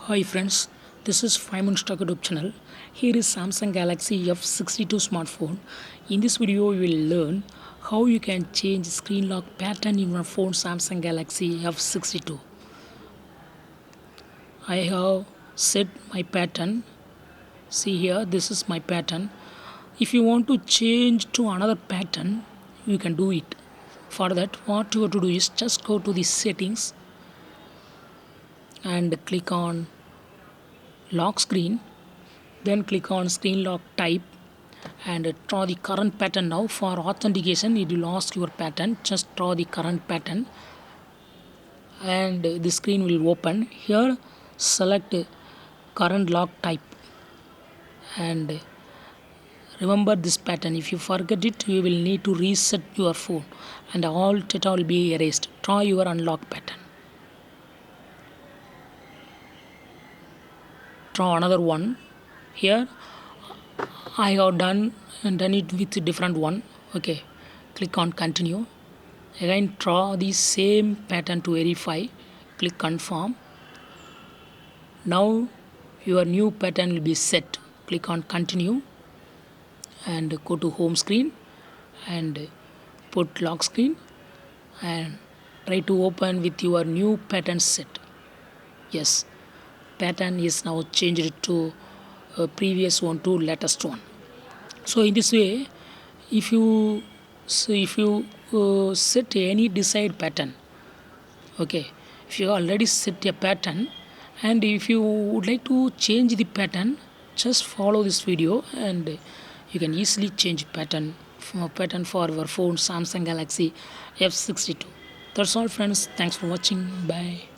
Hi friends, this is 5 Minutes Talk YouTube channel. Here is Samsung Galaxy F62 smartphone. In this video, you will learn how you can change screen lock pattern in your phone Samsung Galaxy F62. I have set my pattern. See here, this is my pattern. If you want to change to another pattern, you can do it. For that, what you have to do is just go to the settings and click on lock screen, then click on screen lock type and draw the current pattern. Now for authentication it will ask your pattern, just draw the current pattern and the screen will open. Here select current lock type and remember this pattern. If you forget it, you will need to reset your phone and all data will be erased. Draw your unlock pattern, draw another one. Here I have done it with a different one. Okay, click on continue. Again draw the same pattern to verify. Click confirm. Now your new pattern will be set. Click on continue and go to home screen and put lock screen and try to open with your new pattern set. Yes, pattern is now changed to previous one to latest one. So in this way, if you set any desired pattern, okay, if you already set a pattern and if you would like to change the pattern, just follow this video and you can easily change pattern for your phone Samsung Galaxy F62. That's all friends, thanks for watching, bye.